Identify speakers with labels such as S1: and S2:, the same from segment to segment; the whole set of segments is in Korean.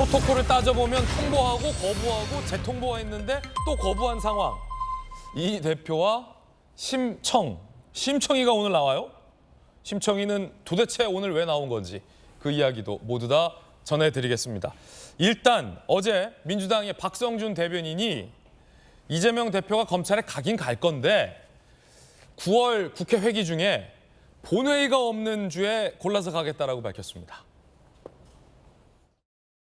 S1: 프로토콜을 따져보면 통보하고 거부하고 재통보했는데 또 거부한 상황. 이 대표와 심청이가 오늘 나와요. 심청이는 도대체 오늘 왜 나온 건지 그 이야기도 모두 다 전해드리겠습니다. 일단 어제 민주당의 박성준 대변인이 이재명 대표가 검찰에 가긴 갈 건데 9월 국회 회기 중에 본회의가 없는 주에 골라서 가겠다라고 밝혔습니다.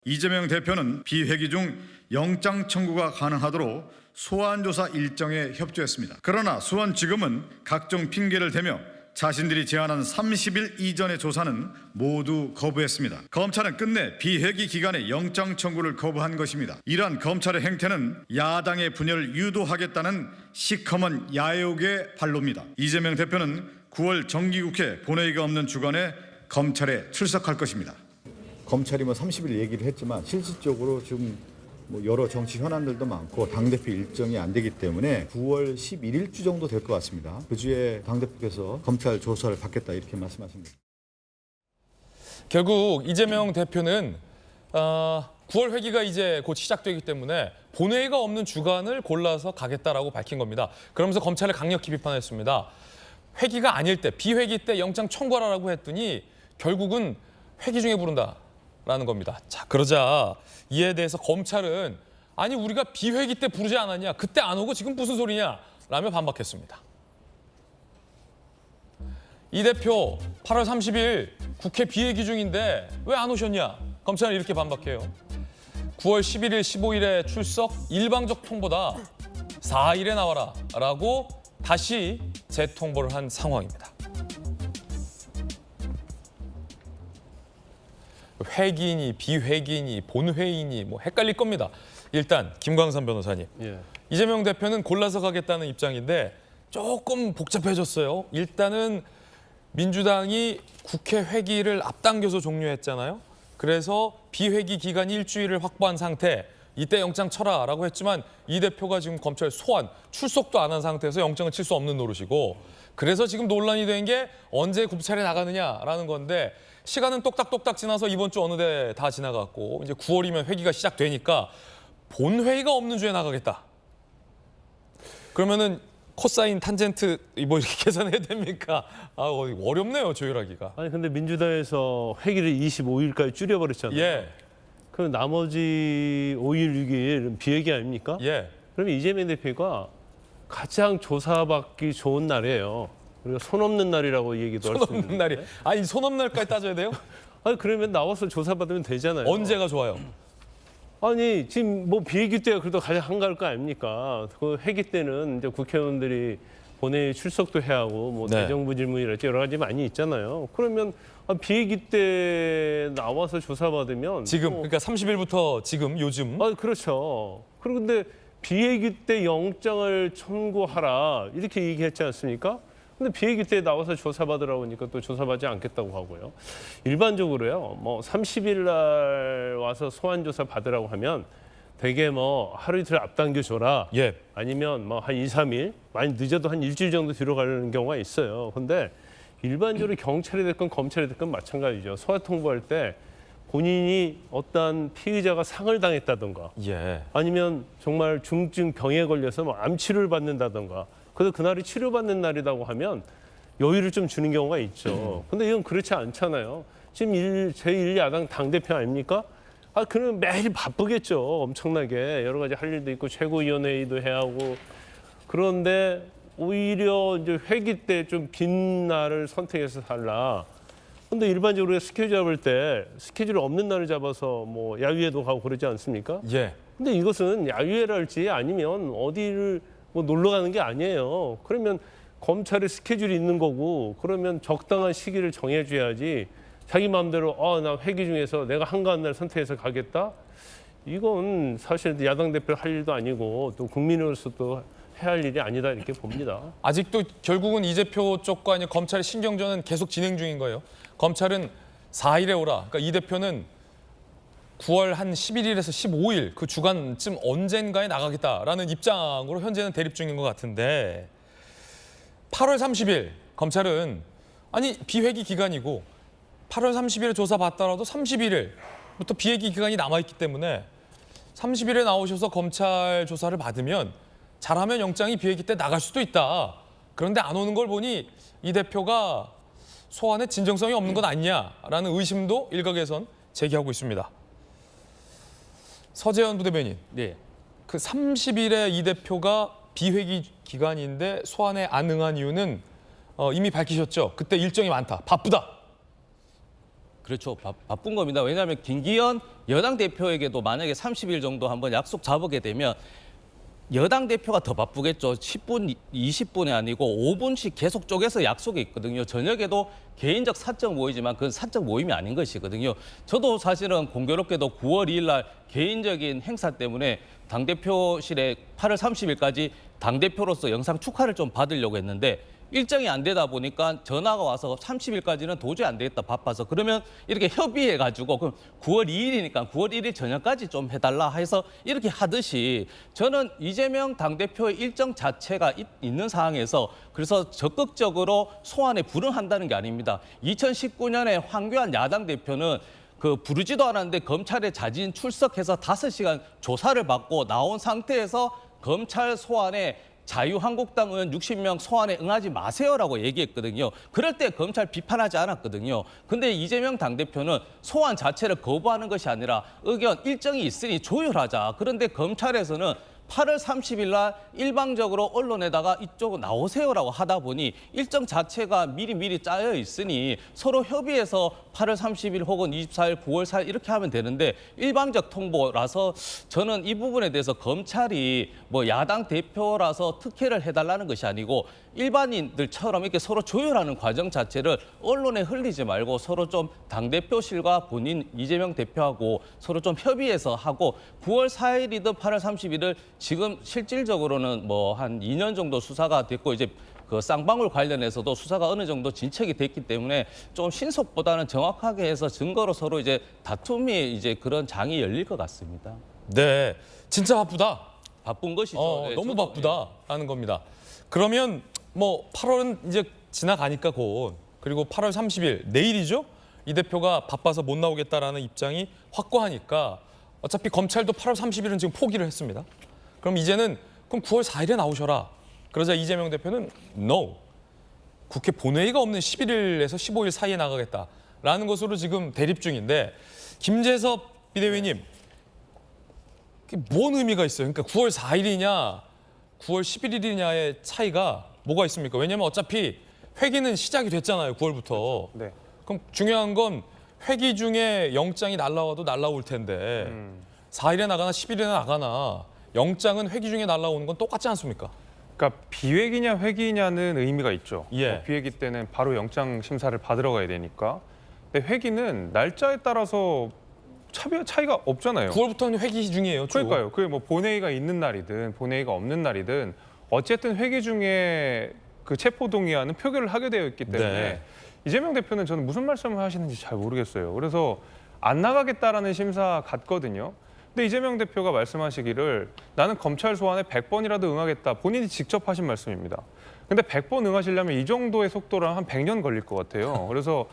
S2: 이재명 대표는 비회기 중 영장 청구가 가능하도록 소환조사 일정에 협조했습니다. 그러나 수원지검은 각종 핑계를 대며 자신들이 제안한 30일 이전의 조사는 모두 거부했습니다. 검찰은 끝내 비회기 기간에 영장 청구를 거부한 것입니다. 이러한 검찰의 행태는 야당의 분열을 유도하겠다는 시커먼 야욕의 발로입니다. 이재명 대표는 9월 정기국회 본회의가 없는 주간에 검찰에 출석할 것입니다.
S3: 검찰이 30일 얘기를 했지만 실질적으로 지금 여러 정치 현안들도 많고 당대표 일정이 안 되기 때문에 9월 11일주 정도 될 것 같습니다. 그 주에 당대표께서 검찰 조사를 받겠다 이렇게 말씀하십니다.
S1: 결국 이재명 대표는 9월 회기가 이제 곧 시작되기 때문에 본회의가 없는 주간을 골라서 가겠다라고 밝힌 겁니다. 그러면서 검찰을 강력히 비판했습니다. 회기가 아닐 때, 비회기 때 영장 청구하라고 했더니 결국은 회기 중에 부른다라는 겁니다. 자, 그러자 이에 대해서 검찰은 아니 우리가 비회기 때 부르지 않았냐, 그때 안 오고 지금 무슨 소리냐 라며 반박했습니다. 이 대표 8월 30일 국회 비회기 중인데 왜 안 오셨냐? 검찰은 이렇게 반박해요. 9월 11일, 15일에 출석 일방적 통보다 4일에 나와라 라고 다시 재통보를 한 상황입니다. 회기니 비회기니 본회의니 헷갈릴 겁니다. 일단 김광삼 변호사님. 이재명 대표는 골라서 가겠다는 입장인데 조금 복잡해졌어요. 일단은 민주당이 국회 회기를 앞당겨서 종료했잖아요. 그래서 비회기 기간 일주일을 확보한 상태, 이때 영장 쳐라라고 했지만 이 대표가 지금 검찰 소환, 출석도 안 한 상태에서 영장을 칠 수 없는 노릇이고, 그래서 지금 논란이 된 게 언제 검찰에 나가느냐라는 건데 시간은 똑딱똑딱 지나서 이번 주 어느 데 다 지나갔고 이제 9월이면 회기가 시작되니까 본회의가 없는 주에 나가겠다. 그러면은 코사인, 탄젠트 이렇게 계산해야 됩니까? 어렵네요, 조율하기가.
S4: 아니 근데 민주당에서 회기를 25일까지 줄여버렸잖아요.
S1: 예.
S4: 그럼 나머지 5일, 6일 비회기 아닙니까?
S1: 예.
S4: 그러면 이재명 대표가 가장 조사받기 좋은 날이에요. 우리가 손 없는 날이라고 얘기도 할 수 있는데.
S1: 손 없는 날이. 아니 손 없는 날까지 따져야 돼요?
S4: 아니 그러면 나와서 조사받으면 되잖아요.
S1: 언제가 좋아요?
S4: 아니 지금 비회기 때가 그래도 가장 한가할 거 아닙니까? 그 회기 때는 이제 국회의원들이 본회의 출석도 해야 하고
S1: 네.
S4: 대정부 질문이랄지 여러 가지 많이 있잖아요. 그러면 비회기 때 나와서 조사받으면
S1: 지금 그러니까 30일부터 지금 요즘.
S4: 그렇죠. 그런데 비회기 때 영장을 청구하라 이렇게 얘기했지 않습니까? 근데 비회기 때 나와서 조사받으라고 하니까 또 조사받지 않겠다고 하고요. 일반적으로요. 30일 날 와서 소환 조사 받으라고 하면 되게 하루 이틀 앞당겨 줘라.
S1: 예.
S4: 아니면 한 2, 3일, 많이 늦어도 한 일주일 정도 뒤로 가는 경우가 있어요. 근데 일반적으로 경찰이 됐건 검찰이 됐건 마찬가지죠. 소환 통보할 때 본인이 어떠한 피의자가 상을 당했다던가
S1: 예.
S4: 아니면 정말 중증 병에 걸려서 암 치료를 받는다던가 그래서 그날이 치료받는 날이라고 하면 여유를 좀 주는 경우가 있죠. 근데 이건 그렇지 않잖아요. 지금 제1야당 당대표 아닙니까? 그러면 매일 바쁘겠죠. 엄청나게 여러 가지 할 일도 있고 최고위원회의도 해야 하고. 그런데 오히려 이제 회기 때 좀 빈 날을 선택해서 달라. 근데 일반적으로 스케줄 잡을 때 스케줄 없는 날을 잡아서 야유회도 가고 그러지 않습니까?
S1: 예.
S4: 근데 이것은 야유회랄지 아니면 어디를 놀러 가는 게 아니에요. 그러면 검찰의 스케줄이 있는 거고 그러면 적당한 시기를 정해줘야지 자기 마음대로 나 회기 중에서 내가 한가한 날 선택해서 가겠다? 이건 사실 야당 대표 할 일도 아니고 또 국민으로서도 해야 할 일이 아니다 이렇게 봅니다.
S1: 아직도 결국은 이 대표 쪽과 검찰의 신경전은 계속 진행 중인 거예요. 검찰은 4일에 오라. 그러니까 이 대표는 9월 한 11일에서 15일 그 주간쯤 언젠가에 나가겠다라는 입장으로 현재는 대립 중인 것 같은데 8월 30일 검찰은 비회기 기간이고 8월 30일에 조사 받더라도 31일 30일부터 비회기 기간이 남아있기 때문에 30일에 나오셔서 검찰 조사를 받으면 잘하면 영장이 비회기 때 나갈 수도 있다. 그런데 안 오는 걸 보니 이 대표가 소환에 진정성이 없는 것 아니냐라는 의심도 일각에선 제기하고 있습니다. 서재현 부대변인,
S5: 네.
S1: 그 30일에 이 대표가 비회기 기간인데 소환에 안 응한 이유는 이미 밝히셨죠. 그때 일정이 많다, 바쁘다.
S5: 그렇죠. 바쁜 겁니다. 왜냐하면 김기현 여당 대표에게도 만약에 30일 정도 한번 약속 잡게 되면 여당 대표가 더 바쁘겠죠. 10분, 20분이 아니고 5분씩 계속 쪼개서 약속이 있거든요. 저녁에도 개인적 사적 모이지만 그건 사적 모임이 아닌 것이거든요. 저도 사실은 공교롭게도 9월 2일 날 개인적인 행사 때문에 당대표실에 8월 30일까지 당대표로서 영상 축하를 좀 받으려고 했는데 일정이 안 되다 보니까 전화가 와서 30일까지는 도저히 안 되겠다, 바빠서. 그러면 이렇게 협의해가지고 그럼 9월 2일이니까 9월 1일 저녁까지 좀 해달라 해서 이렇게 하듯이 저는 이재명 당대표의 일정 자체가 있는 상황에서 그래서 적극적으로 소환에 불응한다는 게 아닙니다. 2019년에 황교안 야당 대표는 부르지도 않았는데 검찰에 자진 출석해서 5시간 조사를 받고 나온 상태에서 검찰 소환에 자유한국당 의원 60명 소환에 응하지 마세요라고 얘기했거든요. 그럴 때 검찰 비판하지 않았거든요. 근데 이재명 당대표는 소환 자체를 거부하는 것이 아니라 의견 일정이 있으니 조율하자. 그런데 검찰에서는 8월 30일 날 일방적으로 언론에다가 이쪽으로 나오세요라고 하다 보니 일정 자체가 미리 짜여 있으니 서로 협의해서 8월 30일 혹은 24일, 9월 4일 이렇게 하면 되는데 일방적 통보라서 저는 이 부분에 대해서 검찰이 뭐 야당 대표라서 특혜를 해달라는 것이 아니고 일반인들처럼 이렇게 서로 조율하는 과정 자체를 언론에 흘리지 말고 서로 좀 당대표실과 본인 이재명 대표하고 서로 좀 협의해서 하고 9월 4일이든 8월 30일을 지금 실질적으로는 뭐 한 2년 정도 수사가 됐고 이제 그 쌍방울 관련해서도 수사가 어느 정도 진척이 됐기 때문에 좀 신속보다는 정확하게 해서 증거로 서로 이제 다툼이 이제 그런 장이 열릴 것 같습니다.
S1: 네, 진짜 바쁘다.
S5: 바쁜 것이죠. 네,
S1: 너무
S5: 저도,
S1: 바쁘다라는 겁니다. 그러면 뭐 8월은 이제 지나가니까 곧 그리고 8월 30일 내일이죠. 이 대표가 바빠서 못 나오겠다라는 입장이 확고하니까 어차피 검찰도 8월 30일은 지금 포기를 했습니다. 그럼 이제는 그럼 9월 4일에 나오셔라. 그러자 이재명 대표는 no. 국회 본회의가 없는 11일에서 15일 사이에 나가겠다라는 것으로 지금 대립 중인데 김재섭 비대위원님, 뭔 의미가 있어요? 그러니까 9월 4일이냐 9월 11일이냐의 차이가 뭐가 있습니까? 왜냐하면 어차피 회기는 시작이 됐잖아요. 9월부터.
S6: 네.
S1: 그럼 중요한 건 회기 중에 영장이 날라와도 날라올 텐데 4일에 나가나 10일에 나가나 영장은 회기 중에 날라오는 건 똑같지 않습니까?
S6: 그러니까 비회기냐 회기냐는 의미가 있죠.
S1: 예.
S6: 비회기 때는 바로 영장 심사를 받으러 가야 되니까. 근데 회기는 날짜에 따라서 차이가 없잖아요.
S1: 9월부터는 회기 중이에요. 쭉.
S6: 그러니까요. 그게 뭐 본회의가 있는 날이든 본회의가 없는 날이든 어쨌든 회기 중에 그 체포동의안은 표결을 하게 되어 있기 때문에
S1: 네.
S6: 이재명 대표는 저는 무슨 말씀을 하시는지 잘 모르겠어요. 그래서 안 나가겠다라는 심사 같거든요. 근데 이재명 대표가 말씀하시기를 나는 검찰 소환에 100번이라도 응하겠다. 본인이 직접 하신 말씀입니다. 근데 100번 응하시려면 이 정도의 속도랑 한 100년 걸릴 것 같아요. 그래서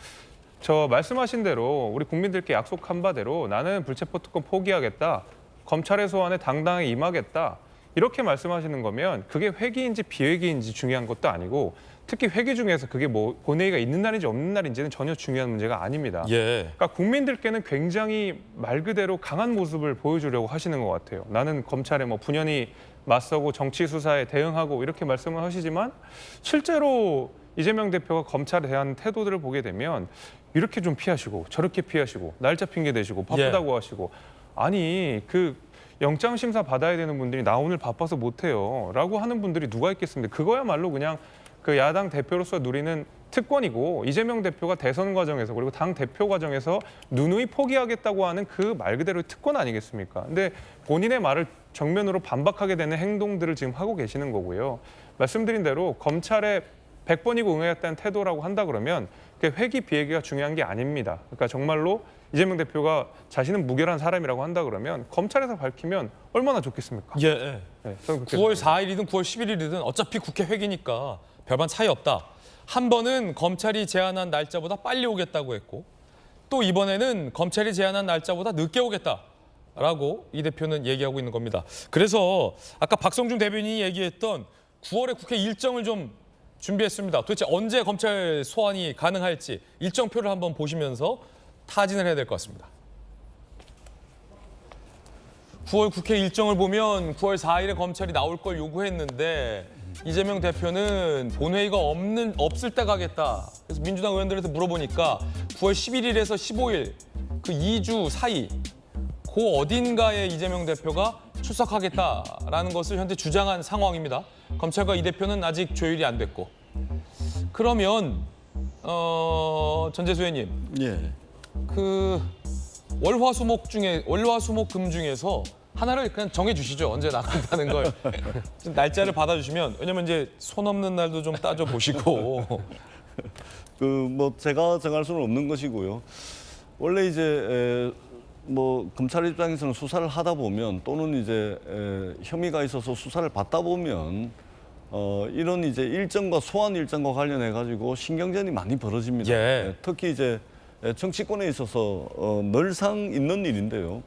S6: 저 말씀하신 대로 우리 국민들께 약속한 바대로 나는 불체포 특권 포기하겠다. 검찰의 소환에 당당히 임하겠다. 이렇게 말씀하시는 거면 그게 회기인지 비회기인지 중요한 것도 아니고 특히 회기 중에서 그게 뭐 본회의가 있는 날인지 없는 날인지는 전혀 중요한 문제가 아닙니다.
S1: 예.
S6: 그러니까 국민들께는 굉장히 말 그대로 강한 모습을 보여주려고 하시는 것 같아요. 나는 검찰에 뭐 분연히 맞서고 정치 수사에 대응하고 이렇게 말씀을 하시지만 실제로 이재명 대표가 검찰에 대한 태도들을 보게 되면 이렇게 좀 피하시고 저렇게 피하시고 날짜 핑계 대시고 바쁘다고 하시고 아니 그 영장 심사 받아야 되는 분들이 나 오늘 바빠서 못해요 라고 하는 분들이 누가 있겠습니까? 그거야말로 그냥 그 야당 대표로서 누리는 특권이고 이재명 대표가 대선 과정에서 그리고 당 대표 과정에서 누누이 포기하겠다고 하는 그 말 그대로의 특권 아니겠습니까? 근데 본인의 말을 정면으로 반박하게 되는 행동들을 지금 하고 계시는 거고요. 말씀드린 대로 검찰에 100번이고 응하겠다는 태도라고 한다 그러면 그게 회기 비회기가 중요한 게 아닙니다. 그러니까 정말로 이재명 대표가 자신은 무결한 사람이라고 한다 그러면 검찰에서 밝히면 얼마나 좋겠습니까?
S1: 예.
S6: 네, 저는 그렇게
S1: 9월
S6: 생각합니다.
S1: 4일이든 9월 11일이든 어차피 국회 회기니까 별반 차이 없다. 한 번은 검찰이 제안한 날짜보다 빨리 오겠다고 했고 또 이번에는 검찰이 제안한 날짜보다 늦게 오겠다라고 이 대표는 얘기하고 있는 겁니다. 그래서 아까 박성준 대변인이 얘기했던 9월에 국회 일정을 좀 준비했습니다. 도대체 언제 검찰 소환이 가능할지 일정표를 한번 보시면서 타진을 해야 될 것 같습니다. 9월 국회 일정을 보면 9월 4일에 검찰이 나올 걸 요구했는데 이재명 대표는 본회의가 없을 때 가겠다. 그래서 민주당 의원들한테 물어보니까 9월 11일에서 15일 그 2주 사이 그 어딘가에 이재명 대표가 출석하겠다라는 것을 현재 주장한 상황입니다. 검찰과 이 대표는 아직 조율이 안 됐고. 그러면 전재수 의원님,
S7: 예.
S1: 그 월화수목금 중에서 하나를 그냥 정해 주시죠. 언제 나간다는 걸. 좀 날짜를 받아주시면, 왜냐면 이제 손 없는 날도 좀 따져 보시고.
S7: 그 뭐 제가 정할 수는 없는 것이고요. 원래 이제 뭐 검찰 입장에서는 수사를 하다 보면 또는 이제 혐의가 있어서 수사를 받다 보면 이런 이제 일정과 소환 일정과 관련해 가지고 신경전이 많이 벌어집니다.
S1: 예.
S7: 특히 이제 정치권에 있어서 늘상 있는 일인데요.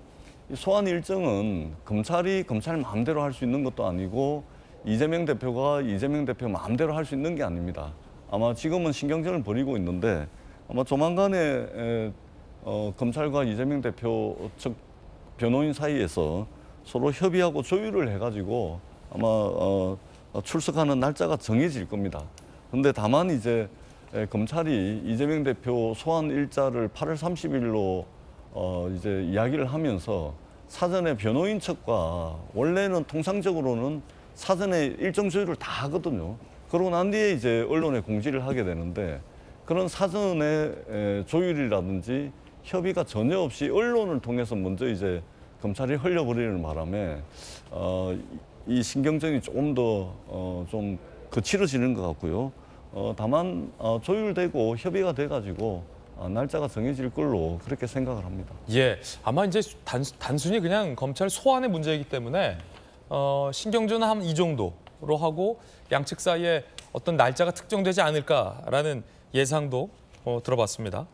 S7: 이 소환 일정은 검찰이 검찰 마음대로 할 수 있는 것도 아니고 이재명 대표가 이재명 대표 마음대로 할 수 있는 게 아닙니다. 아마 지금은 신경전을 벌이고 있는데 아마 조만간에 검찰과 이재명 대표 측 변호인 사이에서 서로 협의하고 조율을 해가지고 아마 출석하는 날짜가 정해질 겁니다. 그런데 다만 이제 검찰이 이재명 대표 소환 일자를 8월 30일로 이제 이야기를 하면서 사전에 변호인 측과 원래는 통상적으로는 사전에 일정 조율을 다 하거든요. 그러고 난 뒤에 이제 언론에 공지를 하게 되는데 그런 사전에 조율이라든지 협의가 전혀 없이 언론을 통해서 먼저 이제 검찰이 흘려버리는 바람에 이 신경전이 조금 더 좀 거칠어지는 것 같고요. 다만 조율되고 협의가 돼가지고 날짜가 정해질 걸로 그렇게 생각을 합니다.
S1: 예, 아마 이제 단순히 그냥 검찰 소환의 문제이기 때문에 신경전은 한 이 정도로 하고 양측 사이에 어떤 날짜가 특정되지 않을까라는 예상도 들어봤습니다.